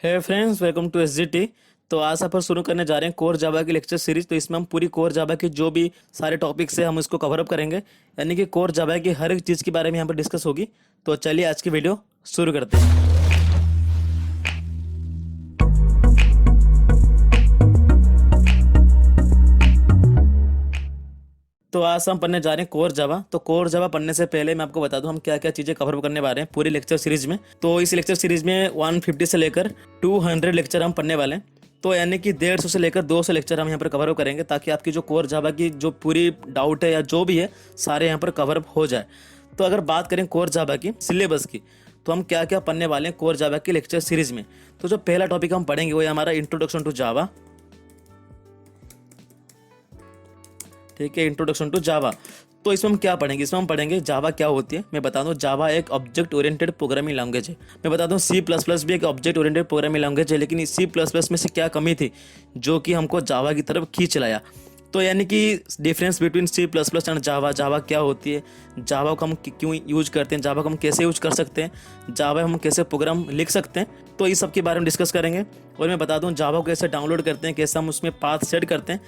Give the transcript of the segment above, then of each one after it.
है friends, welcome to SGT. तो आज अपन शुरू करने जा रहे हैं कोर जावा की लेक्चर सीरीज। तो इसमें हम पूरी कोर जावा की जो भी सारे टॉपिक्स है हम इसको कवर अप करेंगे, यानी कि कोर जावा की हर एक चीज़ के बारे में यहाँ पर डिस्कस होगी। तो चलिए आज की वीडियो शुरू करते हैं। तो आज हम पढ़ने जा रहे हैं कोर जावा। तो कोर जावा पढ़ने से पहले मैं आपको बता दूं हम क्या क्या चीज़ें कवर करने वाले हैं पूरी लेक्चर सीरीज में। तो इस लेक्चर सीरीज में 150 से लेकर 200 लेक्चर हम पढ़ने वाले हैं। तो यानी कि 150 से लेकर 200 लेक्चर हम यहाँ पर कवर करेंगे, ताकि आपकी जो कोर जावा की जो पूरी डाउट है या जो भी है सारे यहाँ पर कवर हो जाए। तो अगर बात करें कोर जावा की सिलेबस की, तो हम क्या क्या पढ़ने वाले हैं कोर जावा की लेक्चर सीरीज में। तो जो पहला टॉपिक हम पढ़ेंगे वो है हमारा इंट्रोडक्शन टू जावा। ठीक है, इंट्रोडक्शन टू जावा। तो इसमें हम क्या पढ़ेंगे, इसमें हम पढ़ेंगे जावा क्या होती है। मैं बता दूं जावा एक ऑब्जेक्ट ओरिएंटेड प्रोग्रामिंग लैंग्वेज है। मैं बता दूं सी प्लस प्लस भी एक ऑब्जेक्ट ओरिएंटेड प्रोग्रामिंग लैंग्वेज है, लेकिन इस सी प्लस प्लस में से क्या कमी थी जो कि हमको जावा की तरफ खींच लाया। तो यानी कि difference between C plus plus and Java, Java क्या होती है, जावा को हम क्यों यूज करते हैं, जावा को हम कैसे यूज कर सकते हैं, जावा हम कैसे प्रोग्राम लिख सकते हैं। तो इस सब के बारे में डिस्कस करेंगे। और मैं बता दूं जावा को कैसे डाउनलोड करते हैं, कैसे हम उसमें पाथ सेट करते हैं।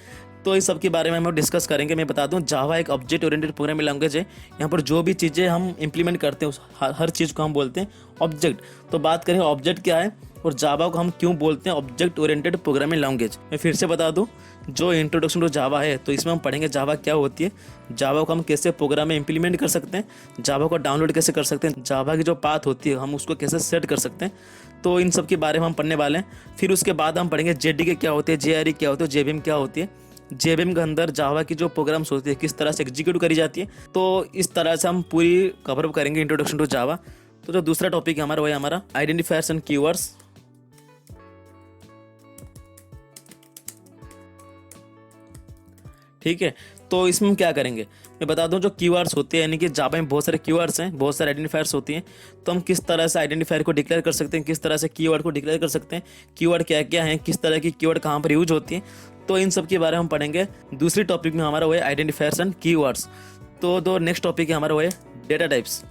तो इस सब के बारे में हम डिस्कस करेंगे। मैं बता दूं जावा एक ऑब्जेक्ट ओरिएंटेड प्रोग्रामिंग लैंग्वेज है। यहाँ पर जो भी चीज़ें हम इंप्लीमेंट करते हैं उस हर चीज़ को हम बोलते हैं ऑब्जेक्ट। तो बात करें ऑब्जेक्ट क्या है और जावा को हम क्यों बोलते हैं ऑब्जेक्ट ओरिएंटेड प्रोग्रामिंग लैंग्वेज। मैं फिर से बता दूं जो इंट्रोडक्शन टू जावा है, तो इसमें हम पढ़ेंगे जावा क्या होती है, जावा को हम कैसे प्रोग्राम में इंप्लीमेंट कर सकते हैं, जावा को डाउनलोड कैसे कर सकते हैं, जावा की जो पाथ होती है हम उसको कैसे सेट कर सकते हैं। तो इन सब के बारे में हम पढ़ने वाले हैं। फिर उसके बाद हम पढ़ेंगे जेडीके क्या होते हैं, जेआरई क्या होती है, जेवीएम क्या होती है, जेवीएम के अंदर जावा की जो प्रोग्राम्स होती है किस तरह से एग्जीक्यूट करी जाती है। तो इस तरह से हम पूरी कवर करेंगे इंट्रोडक्शन टू जावा। तो जो दूसरा टॉपिक है हमारा वो है हमारा आइडेंटिफायर्स एंड कीवर्ड्स। ठीक है, तो इसमें हम क्या करेंगे मैं बता दूं जो कीवर्ड्स होते हैं, यानी कि जावा में बहुत सारे कीवर्ड्स हैं, बहुत सारे आइडेंटिफायर्स होती हैं। तो हम किस तरह से आइडेंटिफायर को डिक्लेयर कर सकते हैं, किस तरह से कीवर्ड को डिक्लेयर कर सकते हैं, कीवर्ड क्या क्या है, किस तरह की कीवर्ड कहाँ पर यूज होती है। तो इन सब के बारे में हम पढ़ेंगे। दूसरी टॉपिक में हमारा वो है आइडेंटिफायर्स एंड कीवर्ड्स। तो दो नेक्स्ट टॉपिक है हमारा वो है डेटा टाइप्स।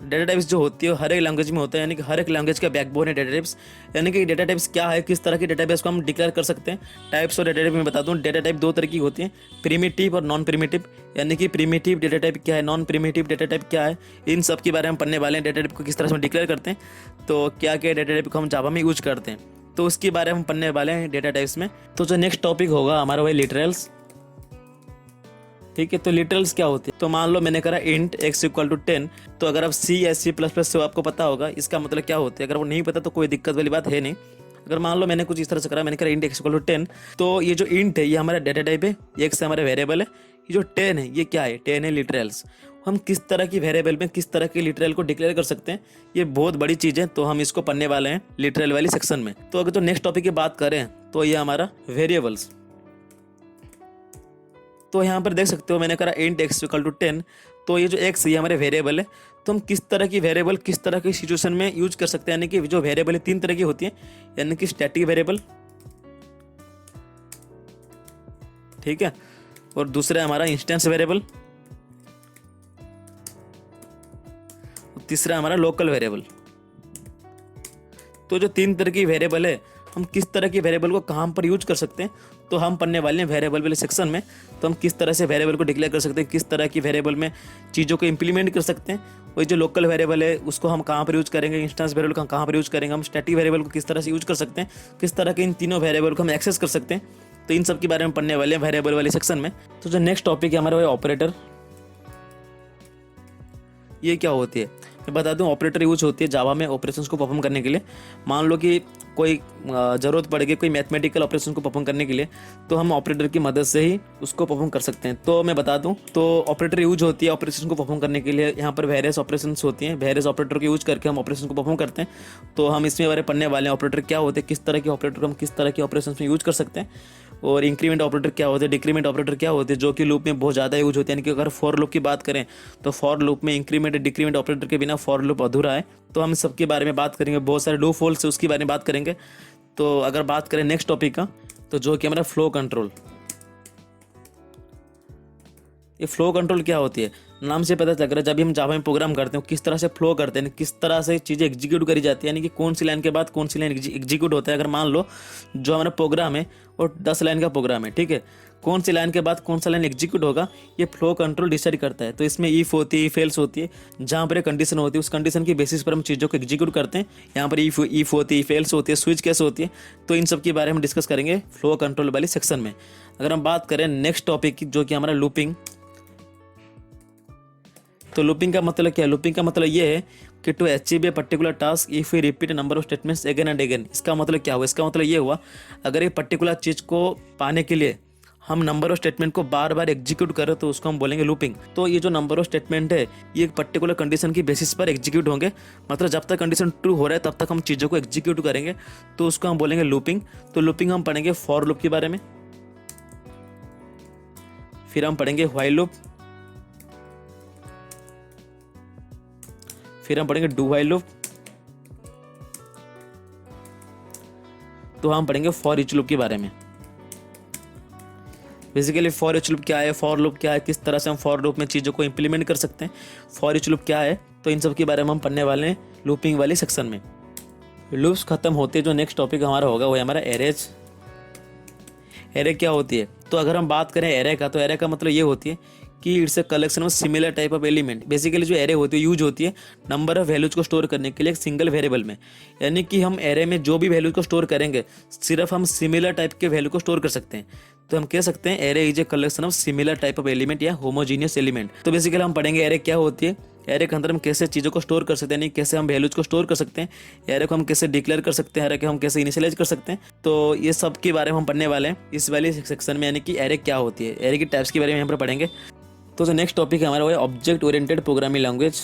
डेटा टाइप्स जो होती है हर एक लैंग्वेज में होता है, यानी कि हर एक लैंग्वेज का बैकबोन है डेटा टाइप्स। यानी कि डेटा टाइप्स क्या है, किस तरह की डेटा टाइप्स को हम डिक्लेयर कर सकते हैं। टाइप्स और डेटा टाइप में बता दूं डेटा टाइप दो तरह की होती है, प्रिमिटिव और नॉन प्रिमिटिव। यानी कि प्रिमिटिव डेटा टाइप क्या है, नॉन प्रिमिटिव डेटा टाइप क्या है, इन सब के बारे में पढ़ने वाले हैं। डेटा टाइप को किस तरह से हम डिक्लेयर करते हैं, तो क्या क्या डेटा टाइप को हम जावा में यूज करते हैं, तो उसके बारे में हम पढ़ने वाले हैं डेटा टाइप्स में। तो जो नेक्स्ट टॉपिक होगा हमारा वही लिटरल्स। ठीक है, तो लिटरल्स क्या होती है, तो मान लो मैंने करा इंट x इक्वल टू 10। तो अगर आप सी या सी प्लस प्लस से आपको पता होगा इसका मतलब क्या होता है। अगर वो नहीं पता तो कोई दिक्कत वाली बात है नहीं। अगर मान लो मैंने कुछ इस तरह से करा, मैंने करा इंट x इक्वल टू 10। तो ये जो इंट है ये हमारा डेटा टाइप है, ये x हमारा वेरिएबल है। ये जो 10 है ये क्या है, 10 है लिटरल्स। हम किस तरह की वेरिएबल में किस तरह के लिटरल को डिक्लेयर कर सकते हैं, ये बहुत बड़ी चीज़ है। तो हम इसको पढ़ने वाले हैं लिटरल वाली सेक्शन में। तो अगर तो नेक्स्ट टॉपिक की बात करें तो ये हमारा वेरिएबल्स। तो यहाँ पर देख सकते हो मैंने करा इंट x इक्वल टू 10। तो ये जो x ये हमारे वेरिएबल है। तो हम किस तरह की वेरिएबल किस तरह की सिचुएशन में यूज कर सकते हैं, यानी कि जो वेरिएबल है तीन तरह की होती है, यानी कि स्टैटिक वेरिएबल, ठीक है, और दूसरा है हमारा इंस्टेंस वेरिएबल, तीसरा हमारा लोकल वेरिएबल। तो जो तीन तरह की वेरिएबल है हम किस तरह की वेरिएबल को कहाँ पर यूज कर सकते हैं, तो हम पढ़ने वाले हैं वेरिएबल वाले सेक्शन में। तो हम किस तरह से वेरिएबल को डिक्लेयर कर सकते हैं, किस तरह की वेरिएबल में चीज़ों को इंप्लीमेंट कर सकते हैं। वही जो लोकल वेरिएबल है उसको हम कहाँ पर यूज करेंगे, इंस्टेंस वेरिएबल को कहाँ पर यूज करेंगे, हम स्टैटिक वेरिएबल को किस तरह से यूज कर सकते हैं, किस तरह के इन तीनों वेरिएबल को हम एक्सेस कर सकते हैं। तो इन सब के बारे में पढ़ने वाले हैं वेरिएबल वाले सेक्शन में। तो जो नेक्स्ट टॉपिक है हमारा वो ऑपरेटर। ये क्या होती है मैं बता दूं, ऑपरेटर यूज होती है जावा में ऑपरेशंस को परफॉर्म करने के लिए। मान लो कि कोई ज़रूरत पड़ गई कोई मैथमेटिकल ऑपरेशन को परफॉर्म करने के लिए, तो हम ऑपरेटर की मदद से ही उसको परफॉर्म कर सकते हैं। तो मैं बता दूं तो ऑपरेटर यूज होती है ऑपरेशन को परफॉर्म करने के लिए। यहाँ पर वेरियस ऑपरेशंस होती हैं, वेरियस ऑपरेटर को यूज करके हम ऑपरेशन को परफॉर्म करते हैं। तो हम इसमें बारे पढ़ने वाले हैं ऑपरेटर क्या होते हैं, किस तरह के ऑपरेटर को हम किस तरह के ऑपरेशन में यूज कर सकते हैं, और इंक्रीमेंट ऑपरेटर क्या होते हैं, डिक्रीमेंट ऑपरेटर क्या होते हैं, जो कि लूप में बहुत ज़्यादा यूज होते हैं। यानी कि अगर फॉर लूप की बात करें तो फॉर लूप में इंक्रीमेंट डिक्रीमेंट ऑपरेटर के बिना फॉर लूप अधूरा है। तो हम सबके बारे में बात करेंगे, बहुत सारे डू फॉल्स है उसके बारे में बात करेंगे। तो अगर बात करें नेक्स्ट टॉपिक का, तो जो कि हमारा फ्लो कंट्रोल। ये फ्लो कंट्रोल क्या होती है, नाम से पता चल रहा है जब भी हम जावा में प्रोग्राम करते हैं किस तरह से फ्लो करते हैं, किस तरह से चीज़ें एग्जीक्यूट करी जाती है, यानी कि कौन सी लाइन के बाद कौन सी लाइन एग्जीक्यूट होता है। अगर मान लो जो हमारा प्रोग्राम है और 10 लाइन का प्रोग्राम है, ठीक है, कौन सी लाइन के बाद कौन सा लाइन एग्जीक्यूट होगा ये फ्लो कंट्रोल डिसाइड करता है। तो इसमें इफ होती है, इफ एल्स होती है, जहाँ पर कंडीशन होती है उस कंडीशन की बेसिस पर हम चीज़ों को एग्जीक्यूट करते हैं। यहाँ पर इफ होती है, इफ एल्स होती है, स्विच कैसे होती है, तो इन सब के बारे में डिस्कस करेंगे फ्लो कंट्रोल वाली सेक्शन में। अगर हम बात करें नेक्स्ट टॉपिक की, जो कि हमारा लूपिंग, तो लूपिंग का मतलब क्या है? लूपिंग का मतलब ये है कि to achieve a particular task if we repeat number of statements again and again. इसका मतलब क्या हुआ? इसका मतलब ये हुआ अगर एक पर्टिकुलर चीज़ को पाने के लिए हम नंबर ऑफ स्टेटमेंट को बार बार एग्जीक्यूट करें तो उसको हम बोलेंगे लूपिंग। तो ये जो नंबर ऑफ स्टेटमेंट है ये एक पर्टिकुलर कंडीशन की बेसिस पर एग्जीक्यूट होंगे, मतलब जब तक कंडीशन ट्रू हो रहा है तब तक हम चीज़ों को एग्जीक्यूट करेंगे, तो उसको हम बोलेंगे लूपिंग। तो लूपिंग हम पढ़ेंगे फॉर लूप के बारे में, फिर हम पढ़ेंगे व्हाइल लूप, फिर हम पढ़ेंगे डू व्हाइल लूप, तो हम पढ़ेंगे फॉर ईच लूप के बारे में। बेसिकली फॉर ईच लूप क्या है, फॉर लूप क्या है, किस तरह से हम फॉर लूप में चीज़ों को इंप्लीमेंट कर सकते हैं, फॉर ईच लूप क्या है, तो इन सब के बारे में हम पढ़ने वाले हैं लूपिंग वाली सेक्शन में। लूप्स खत्म होते जो नेक्स्ट टॉपिक हमारा होगा वो है हमारा एरेज। एरे क्या होती है? तो अगर हम बात करें एरे का, तो एरे का मतलब ये होती है कि it's a collection of similar type of element. Basically जो एरे होती है यूज होती है नंबर ऑफ वैल्यूज को स्टोर करने के लिए एक सिंगल वेरिएबल में, यानी कि हम एरे में जो भी वैल्यूज को स्टोर करेंगे सिर्फ हम सिमिलर टाइप के वैल्यू को स्टोर कर सकते हैं। तो हम कह सकते हैं array is a collection of similar type of element या होमोजीनियस एलिमेंट। तो बेसिकली हम पढ़ेंगे एरे क्या होती है, एरे के अंदर हम कैसे चीज़ों को स्टोर कर सकते हैं, यानी कैसे हम वैल्यूज को स्टोर कर सकते हैं, एरे को हम कैसे डिक्लेयर कर सकते हैं, एरे को हम कैसे इनिशियलाइज कर सकते हैं। तो ये सब के बारे में हम पढ़ने वाले हैं इस वाली सेक्शन में, यानी कि एरे क्या होती है, एरे की टाइप्स के बारे में यहाँ पर पढ़ेंगे। तो जो नेक्स्ट टॉपिक है हमारा वो है object oriented programming language.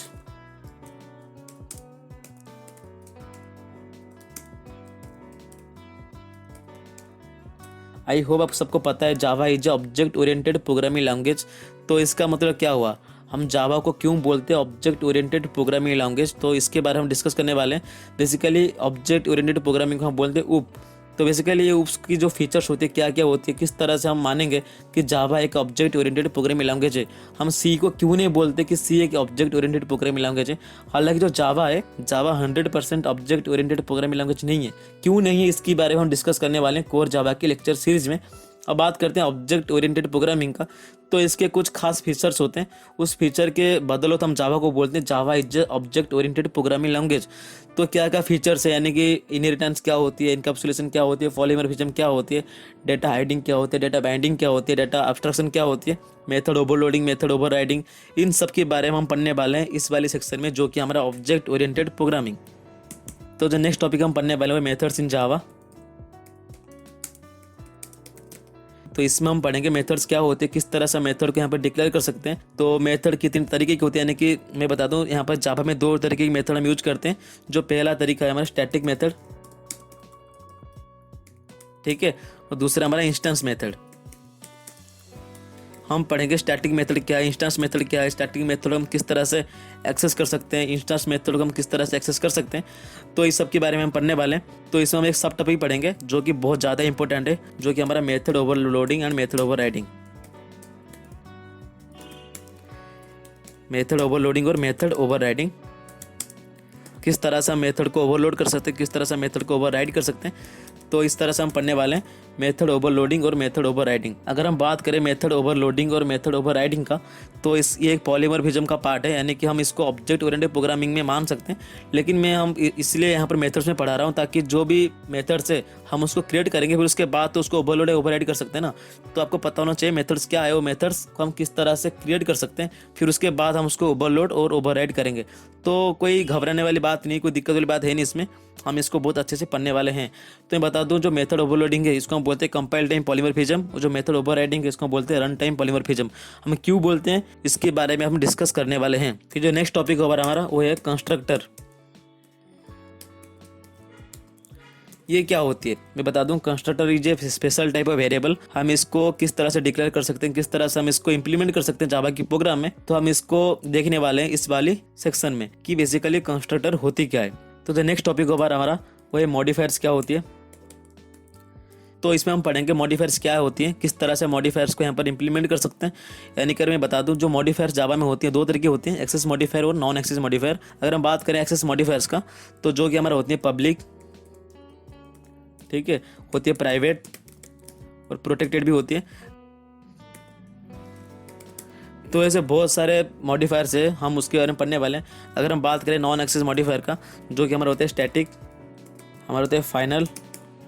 I hope आप सबको पता है Java is object oriented programming language. तो इसका मतलब क्या हुआ, हम जावा को क्यों बोलते हैं ऑब्जेक्ट ओरिएंटेड प्रोग्रामिंग लैंग्वेज, तो इसके बारे में हम डिस्कस करने वाले हैं। बेसिकली ऑब्जेक्ट ओरिएंटेड प्रोग्रामिंग को हम बोलते हैं उप। तो बेसिकली ये उप्स की जो फीचर्स होती है क्या क्या होती है, किस तरह से हम मानेंगे कि जावा एक ऑब्जेक्ट ओरिएंटेड प्रोग्रामिंग लैंग्वेज है। हम सी को क्यों नहीं बोलते कि सी एक ऑब्जेक्ट ओरिएंटेड प्रोग्रामिंग लैंग्वेज है। हालांकि जो जावा है, जावा 100% ऑब्जेक्ट ओरिएंटेड प्रोग्रामिंग लैंग्वेज नहीं है। क्यों नहीं है इसके बारे में हम डिस्कस करने वाले हैं कोर जावा की लेक्चर सीरीज में। अब बात करते हैं ऑब्जेक्ट ओरिएंटेड प्रोग्रामिंग का, तो इसके कुछ खास फीचर्स होते हैं, उस फीचर के बदौलत हम जावा को बोलते हैं Java is object oriented programming language. तो क्या क्या फीचर्स है, यानी कि इनहेरिटेंस क्या होती है, इनकैप्सुलेशन क्या होती है, पॉलीमॉर्फिज्म क्या होती है, डेटा हाइडिंग क्या होती है, डेटा बाइंडिंग क्या होती है, डेटा एब्स्ट्रैक्शन क्या होती है, मेथड ओवरलोडिंग, मेथड ओवरराइडिंग, इन सब के बारे में हम पढ़ने वाले हैं इस वाली सेक्शन में, जो कि हमारा ऑब्जेक्ट ओरिएंटेड प्रोग्रामिंग। तो जो नेक्स्ट टॉपिक हम पढ़ने वाले हैं मेथड्स इन जावा। तो इसमें हम पढ़ेंगे मेथड्स क्या होते हैं, किस तरह से मेथड को यहाँ पर डिक्लेयर कर सकते हैं। तो मेथड कितने तरीके की होती है, यानी कि मैं बता दूं यहाँ पर जावा में 2 तरीके की मेथड हम यूज करते हैं। जो पहला तरीका है हमारा स्टैटिक मेथड, ठीक है, और दूसरा हमारा इंस्टेंस मेथड। हम पढ़ेंगे स्टैटिक मेथड क्या है, इंस्टेंस मेथड क्या है, स्टैटिक मेथड हम किस तरह से एक्सेस कर सकते हैं, इंस्टेंस मेथड को हम किस तरह से एक्सेस कर सकते हैं। तो इस सब के बारे में हम पढ़ने वाले हैं। तो इसमें हम एक सब टॉपिक पढ़ेंगे जो कि बहुत ज़्यादा इंपॉर्टेंट है, जो कि हमारा method overloading and method overriding. Method overloading और मेथड ओवरराइडिंग, किस तरह से हम मेथड को ओवरलोड कर सकते हैं, किस तरह से मेथड को ओवरराइड कर सकते हैं। तो इस तरह से हम पढ़ने वाले हैं मेथड ओवरलोडिंग और मेथड ओवरराइडिंग। अगर हम बात करें मेथड ओवरलोडिंग और मेथड ओवरराइडिंग का, तो ये एक पॉलीमॉर्फिज्म का पार्ट है, यानी कि हम इसको ऑब्जेक्ट ओरिएंटेड प्रोग्रामिंग में मान सकते हैं। लेकिन मैं हम इसलिए यहाँ पर मेथड्स में पढ़ा रहा हूँ ताकि जो भी मेथड्स है हम उसको क्रिएट करेंगे, फिर उसके बाद तो उसको ओवरलोड ओवरराइड कर सकते हैं ना। तो आपको पता होना चाहिए मेथड्स क्या है, वो मेथड्स को हम किस तरह से क्रिएट कर सकते हैं, फिर उसके बाद हम उसको ओवरलोड और ओवरराइड करेंगे। तो कोई घबराने वाली बात नहीं, कोई दिक्कत वाली बात है नहीं इसमें, हम इसको बहुत अच्छे से पढ़ने वाले हैं। तो मैं बता दूं जो मेथड ओवरलोडिंग है इसको हम बोलते हैं कंपाइल टाइम पॉलीमॉर्फिज्म, और जो मेथड ओवरराइडिंग है इसको हम बोलते हैं रन टाइम पॉलीमॉर्फिज्म। हम क्यों बोलते हैं इसके बारे में हम डिस्कस करने वाले हैं। फिर जो नेक्स्ट टॉपिक होगा हमारा वो है कंस्ट्रक्टर। ये क्या होती है मैं बता दूं, constructor is a special type of variable. हम इसको किस तरह से डिक्लेयर कर सकते हैं, किस तरह से हम इसको इंप्लीमेंट कर सकते हैं जावा की प्रोग्राम में, तो हम इसको देखने वाले हैं इस वाली सेक्शन में कि बेसिकली कंस्ट्रक्टर होती क्या है। तो जो नेक्स्ट टॉपिक होगा हमारा वो है मॉडिफायर्स क्या होती है। तो इसमें हम पढ़ेंगे मॉडिफायर्स क्या होती हैं, किस तरह से मॉडिफायर्स को यहाँ पर इंप्लीमेंट कर सकते हैं। यानी कि मैं बता दूं, जो मॉडिफायर्स जावा में होती हैं दो तरीके होती हैं, एक्सेस मॉडिफायर और नॉन एक्सेस मॉडिफायर। अगर हम बात करें एक्सेस मॉडिफायर्स का, तो जो कि हमारा होती है पब्लिक, ठीक है, होती है प्राइवेट और प्रोटेक्टेड भी होती है। तो ऐसे बहुत सारे मॉडिफायर्स है, हम उसके बारे में पढ़ने वाले हैं। अगर हम बात करें नॉन एक्सेस मॉडिफायर का, जो कि हमारा होता है स्टैटिक, हमारा होता है फाइनल,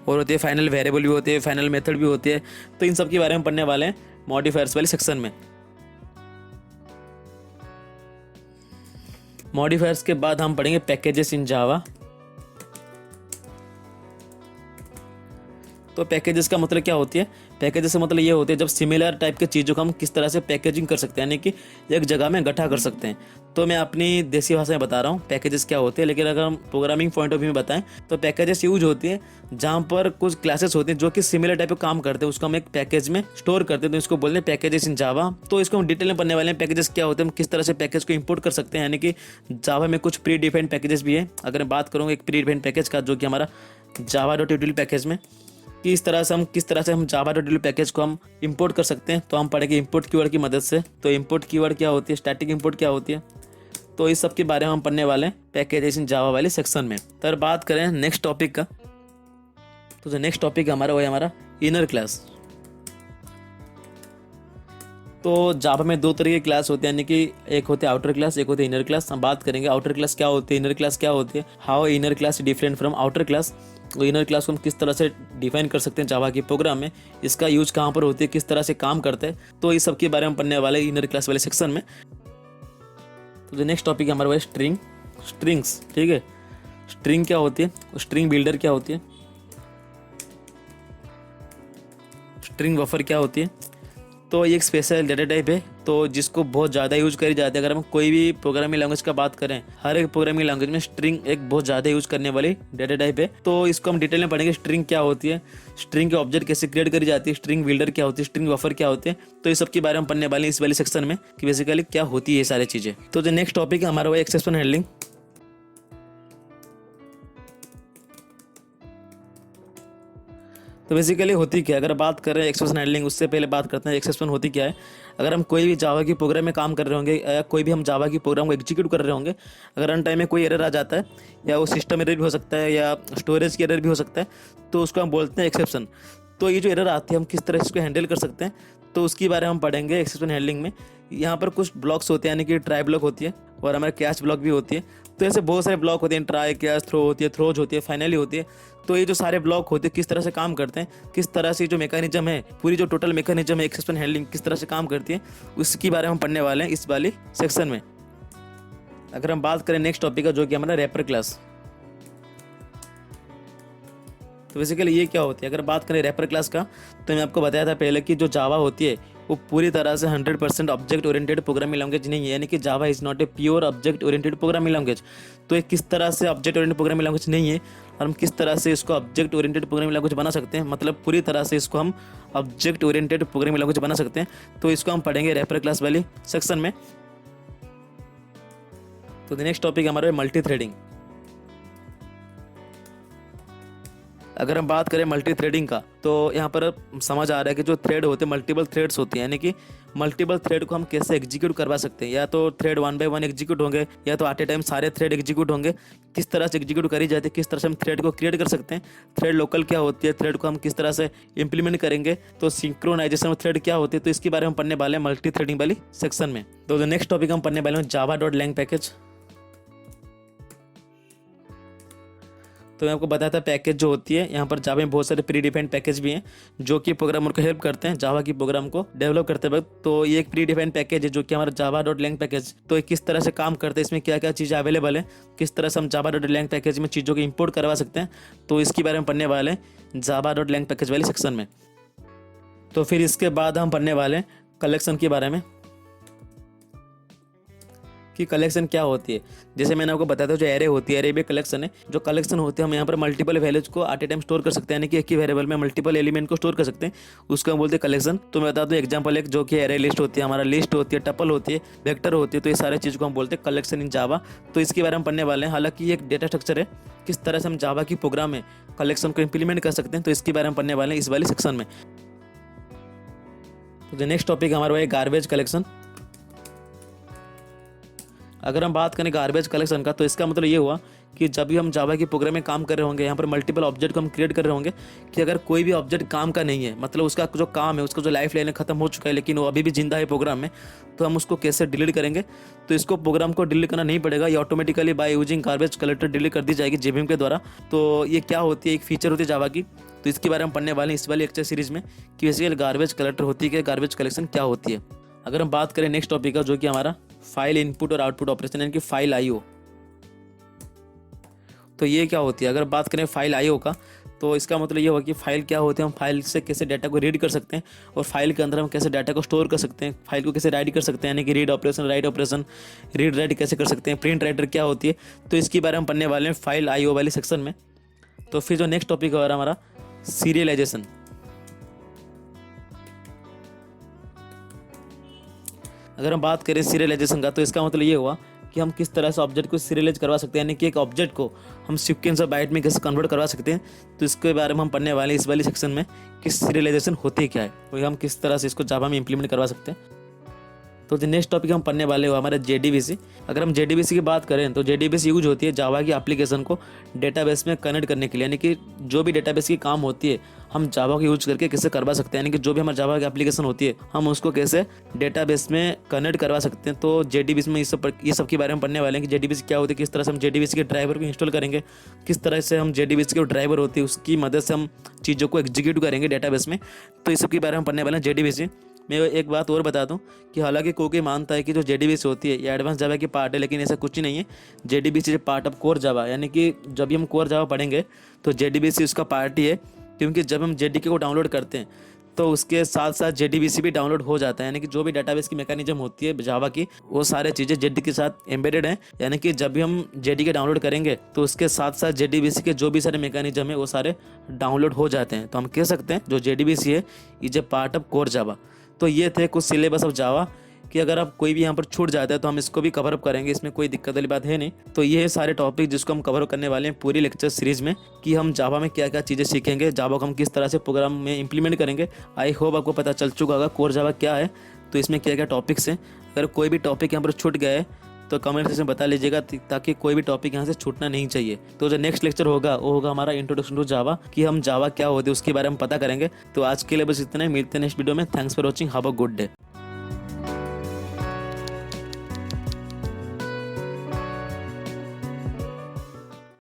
और होती है फाइनल वेरिएबल भी होती है, फाइनल मेथड भी होती है। तो इन सब के बारे में पढ़ने वाले हैं मॉडिफायर्स वाले सेक्शन में। मॉडिफायर्स के बाद हम पढ़ेंगे पैकेजेस इन जावा। तो पैकेजेस का मतलब क्या होती है? पैकेजेस का मतलब ये होती है जब सिमिलर टाइप के चीज़ों को हम किस तरह से पैकेजिंग कर सकते हैं, यानी कि एक जगह में इकट्ठा कर सकते हैं। तो मैं अपनी देसी भाषा में बता रहा हूँ पैकेजेस क्या होते हैं, लेकिन अगर हम प्रोग्रामिंग पॉइंट ऑफ व्यू में बताएं तो पैकेजेस यूज होती है जहाँ पर कुछ क्लासेस होती हैं जो कि सिमिलर टाइप का काम करते हैं, उसको हम एक पैकेज में स्टोर करते हैं, तो इसको बोलते हैं पैकेजेस इन जावा। तो इसको हम डिटेल में पढ़ने वाले हैं, पैकेजेस क्या होते हैं, हम किस तरह से पैकेज को इंपोर्ट कर सकते हैं। यानी कि जावा में कुछ प्री डिफाइंड पैकेजेस भी है। अगर मैं बात करूँ एक प्री डिफाइंड पैकेज का, जो कि हमारा java.util पैकेज में किस तरह से हम java.util पैकेज को हम इंपोर्ट कर सकते हैं, तो हम पढ़ेंगे इंपोर्ट कीवर्ड की मदद से। तो इंपोर्ट कीवर्ड क्या होती है, स्टैटिक इंपोर्ट क्या होती है, तो इस सब के बारे में हम पढ़ने वाले हैं पैकेजेस इन जावा वाले सेक्शन में। तो अगर बात करें नेक्स्ट टॉपिक का, तो जो नेक्स्ट टॉपिक हमारा वो है हमारा इनर क्लास। तो जावा में दो तरह के क्लास होते हैं, यानी कि एक होते हैं आउटर क्लास, एक होते हैं इनर क्लास। हम बात करेंगे आउटर क्लास क्या होती है, इनर क्लास क्या होती है, how inner class different from outer class. तो इनर क्लास को हम किस तरह से डिफाइन कर सकते हैं जावा की प्रोग्राम में, इसका यूज कहाँ पर होती है, किस तरह से काम करता है, तो इस सब के बारे में पढ़ने वाले इनर क्लास वाले सेक्शन में। तो जो नेक्स्ट टॉपिक है हमारा वो है स्ट्रिंग्स, ठीक है। स्ट्रिंग क्या होती है, स्ट्रिंग बिल्डर क्या होती है, स्ट्रिंग बफर क्या होती है। तो ये एक स्पेशल डेटा टाइप है, तो जिसको बहुत ज़्यादा यूज करी जाती है। अगर हम कोई भी प्रोग्रामिंग लैंग्वेज का बात करें, हर एक प्रोग्रामिंग लैंग्वेज में स्ट्रिंग एक बहुत ज़्यादा यूज करने वाली डेटा टाइप है। तो इसको हम डिटेल में पढ़ेंगे, स्ट्रिंग क्या होती है, स्ट्रिंग के ऑब्जेक्ट कैसे क्रिएट करी जाती है, स्ट्रिंग बिल्डर क्या होती है, स्ट्रिंग बफर क्या होते हैं। तो इस सब के बारे में पढ़ने वाले इस वाले सेक्शन में कि बेसिकली क्या होती है ये सारी चीज़ें। तो जो नेक्स्ट टॉपिक है हमारा वो एक्सेप्शन हैंडलिंग। तो बेसिकली होती क्या है, अगर बात करें एक्सेप्शन हैंडलिंग, उससे पहले बात करते हैं एक्सेप्शन होती क्या है। अगर हम कोई भी जावा की प्रोग्राम में काम कर रहे होंगे, या कोई भी हम जावा की प्रोग्राम को एग्जीक्यूट कर रहे होंगे, अगर रन टाइम में कोई एरर आ जाता है, या वो सिस्टम एरर भी हो सकता है या स्टोरेज की एरर भी हो सकता है, तो उसको हम बोलते हैं एक्सेप्शन। तो ये जो एरर आती है हम किस तरह इसको हैंडल कर सकते हैं, तो उसके बारे में हम पढ़ेंगे एक्सेप्शन हैंडलिंग में। यहाँ पर कुछ ब्लॉक्स होते हैं, यानी कि ट्राई ब्लॉक होती है और हमारे कैश ब्लॉक भी होती है। तो ऐसे बहुत सारे ब्लॉक होते हैं, ट्राई, कैश, थ्रो होती है, थ्रोज होती है, फाइनली होती है। तो ये जो सारे ब्लॉक होते हैं किस तरह से काम करते हैं, किस तरह से जो मैकेनिज्म है, पूरी जो टोटल मैकेनिज्म है एक्सेप्शन हैंडलिंग किस तरह से काम करती है, उसके बारे में हम पढ़ने वाले हैं इस वाली सेक्शन में। अगर हम बात करें नेक्स्ट टॉपिक का, जो कि हमारा रैपर क्लास। तो बेसिकली ये क्या होती है, अगर बात करें रैपर क्लास का, तो मैं आपको बताया था पहले कि जो जावा होती है वो पूरी तरह से 100% ऑब्जेक्ट ओरिएंटेड प्रोग्रामिंग लैंग्वेज नहीं है। यानी कि Java is not a pure object oriented programming language. तो ये किस तरह से ऑब्जेक्ट ओरिएंटेड प्रोग्रामिंग लैंग्वेज नहीं है, और हम किस तरह से इसको ऑब्जेक्ट ओरिएंटेड प्रोग्रामिंग लैंग्वेज बना सकते हैं, मतलब पूरी तरह से इसको हम ऑब्जेक्ट ओरिएंटेड प्रोग्रामिंग लैंग्वेज बना सकते हैं। तो इसको हम पढ़ेंगे रैपर क्लास वाली सेक्शन में। तो नेक्स्ट टॉपिक हमारा है मल्टी थ्रेडिंग। अगर हम बात करें मल्टी थ्रेडिंग का, तो यहाँ पर समझ आ रहा है कि जो थ्रेड होते हैं मल्टीपल थ्रेड्स होती हैं, यानी कि मल्टीपल थ्रेड को हम कैसे एग्जीक्यूट करवा सकते हैं। या तो थ्रेड 1 बाय 1 एग्जीक्यूट होंगे, या तो एट ए टाइम सारे थ्रेड एग्जीक्यूट होंगे। किस तरह से एग्जीक्यूट करी जाती है, किस तरह से हम थ्रेड को क्रिएट कर सकते हैं, थ्रेड लोकल क्या होती है, थ्रेड को हम किस तरह से इंप्लीमेंट करेंगे, तो सिंक्रोनाइजेशन ऑफ थ्रेड क्या होती है, तो इसके बारे में हम पढ़ने वाले हैं मल्टी थ्रेडिंग वाली सेक्शन में। तो नेक्स्ट टॉपिक हम पढ़ने वाले हैं java.lang पैकेज। तो मैं आपको बताया था पैकेज जो होती है, यहाँ पर जावा में बहुत सारे प्री डिफाइंड पैकेज भी हैं जो कि प्रोग्रामर को हेल्प करते हैं जावा की प्रोग्राम को डेवलप करते वक्त। तो ये एक प्री डिफाइंड पैकेज है जो कि हमारा java.lang पैकेज। तो ये किस तरह से काम करते हैं, इसमें क्या क्या चीज़ें अवेलेबल है, किस तरह से हम java.lang पैकेज में चीज़ों को इंपोर्ट करवा सकते हैं, तो इसके बारे में पढ़ने वाले हैं java.lang पैकेज वाली सेक्शन में। तो फिर इसके बाद हम पढ़ने वाले हैं कलेक्शन के बारे में। कि कलेक्शन क्या होती है। जैसे मैंने आपको बताया था, जो एरे होती है, एरे भी कलेक्शन है। जो कलेक्शन होते हैं, हम यहाँ पर मल्टीपल वैल्यूज को एट ए टाइम स्टोर कर सकते हैं, यानी कि एक ही वेरिएबल में मल्टीपल एलिमेंट को स्टोर कर सकते हैं, उसको हम बोलते हैं कलेक्शन। तो मैं बता दूं एग्जांपल एक, जो कि एरे लिस्ट होती है, हमारा लिस्ट होती है, टपल होती है, वेक्टर होती है, तो ये सारे चीज़ को हम बोलते हैं कलेक्शन इन जावा। तो इसके बारे में पढ़ने वाले हैं। हालांकि ये एक डेटा स्ट्रक्चर है, किस तरह से हम जावा की प्रोग्राम में कलेक्शन को इंप्लीमेंट कर सकते हैं, तो इसके बारे में पढ़ने वाले हैं इस वाली सेक्शन में। तो जो नेक्स्ट टॉपिक हमारा है गार्बेज कलेक्शन। अगर हम बात करें गार्बेज कलेक्शन का, तो इसका मतलब ये हुआ कि जब भी हम जावा की प्रोग्राम में काम कर रहे होंगे, यहाँ पर मल्टीपल ऑब्जेक्ट को हम क्रिएट कर रहे होंगे, कि अगर कोई भी ऑब्जेक्ट काम का नहीं है, मतलब उसका जो काम है, उसका जो लाइफ लाइन खत्म हो चुका है, लेकिन वो अभी भी जिंदा है प्रोग्राम में, तो हम उसको कैसे डिलीट करेंगे। तो इसको प्रोग्राम को डिलीट करना नहीं पड़ेगा, ये automatically by using garbage collector delete कर दी जाएगी जेवीएम के द्वारा। तो ये क्या होती है, एक फीचर होती है जावा की, तो इसके बारे में पढ़ने वाले हैं इस वाली लेक्चर सीरीज में, कि बेसिकली गार्बेज कलेक्टर होती है, गार्बेज कलेक्शन क्या होती है। अगर हम बात करें नेक्स्ट टॉपिक का, जो कि हमारा फाइल इनपुट और आउटपुट ऑपरेशन, यानी कि फाइल आईओ। तो ये क्या होती है, अगर बात करें फाइल आईओ का, तो इसका मतलब ये हुआ कि फाइल क्या होते हैं, हम फाइल से कैसे डाटा को रीड कर सकते हैं, और फाइल के अंदर हम कैसे डाटा को स्टोर कर सकते हैं, फाइल को कैसे राइट कर सकते हैं, यानी कि read operation, write operation, read write कैसे कर सकते हैं, प्रिंट राइटर क्या होती है, तो इसके बारे में पढ़ने वाले हैं फाइल आईओ वाली सेक्शन में। तो फिर जो नेक्स्ट टॉपिक है हमारा सीरियलाइजेशन। अगर हम बात करें सीरियलाइजेशन का, तो इसका मतलब ये हुआ कि हम किस तरह से ऑब्जेक्ट को सीरियलाइज करवा सकते हैं, यानी कि एक ऑब्जेक्ट को हम सीक्वेंस और बाइट में कैसे कन्वर्ट करवा सकते हैं। तो इसके बारे में हम पढ़ने वाले हैं इस वाली सेक्शन में, कि सीरियलाइजेशन होती क्या है, और हम किस तरह से इसको जावा में इंप्लीमेंट करवा सकते हैं। तो जो नेक्स्ट टॉपिक हम पढ़ने वाले हो हमारा JDBC। अगर हम JDBC की बात करें, तो JDBC यूज होती है जावा की एप्लीकेशन को डेटाबेस में कनेक्ट करने के लिए, यानी कि जो भी डेटाबेस की काम होती है हम जावा को यूज करके कैसे करवा सकते हैं, यानी कि जो भी हमारे जावा की एप्लीकेशन होती है हम उसको कैसे डेटाबेस में कनेक्ट करवा सकते हैं। तो JDBC में ये सब के बारे में पढ़ने वाले हैं कि JDBC क्या होती है, किस तरह से हम JDBC के ड्राइवर को इंस्टॉल करेंगे, किस तरह से हम JDBC के ड्राइवर होती है उसकी मदद से हम चीज़ों को एग्जीक्यूट करेंगे डेटाबेस में। तो इस सब के बारे में पढ़ने वाले हैं JDBC। मैं एक बात और बता दूं कि हालांकि कोई मानता है कि जो JDBC होती है ये एडवांस जावा की पार्ट है, लेकिन ऐसा कुछ ही नहीं है। JDBC is part of core Java, यानी कि जब भी हम कोर जावा पढ़ेंगे तो JDBC उसका पार्ट ही है, क्योंकि जब हम JDK को डाउनलोड करते हैं तो उसके साथ साथ JDBC भी डाउनलोड हो जाता है, यानी कि जो भी डाटाबेस की मैकेनिज्म होती है जावा की, वो सारे चीज़ें JDK के साथ एम्बेडेड हैं। यानी कि जब भी हम JDK डाउनलोड करेंगे तो उसके साथ साथ JDBC के जो भी सारे मैकेनिज्म है वो सारे डाउनलोड हो जाते हैं। तो हम कह सकते हैं जो JDBC है is a part of core Java. तो ये थे कुछ सिलेबस ऑफ जावा, कि अगर आप कोई भी यहाँ पर छूट जाता है तो हम इसको भी कवर अप करेंगे, इसमें कोई दिक्कत वाली बात है नहीं। तो ये है सारे टॉपिक जिसको हम कवर करने वाले हैं पूरी लेक्चर सीरीज में, कि हम जावा में क्या क्या चीज़ें सीखेंगे, जावा को हम किस तरह से प्रोग्राम में इंप्लीमेंट करेंगे। आई होप आपको पता चल चुका होगा कोर जावा क्या है, तो इसमें क्या क्या टॉपिक्स हैं। अगर कोई भी टॉपिक यहाँ पर छूट गया है तो कमेंट सेक्शन में बता लीजिएगा, ताकि कोई भी टॉपिक यहाँ से छूटना नहीं चाहिए। तो जो नेक्स्ट लेक्चर होगा वो होगा हमारा इंट्रोडक्शन टू जावा, कि हम जावा क्या होती है उसके बारे में पता करेंगे। तो आज के लिए बस इतना ही, मिलते हैं नेक्स्ट वीडियो में। Thanks for watching, have a good day.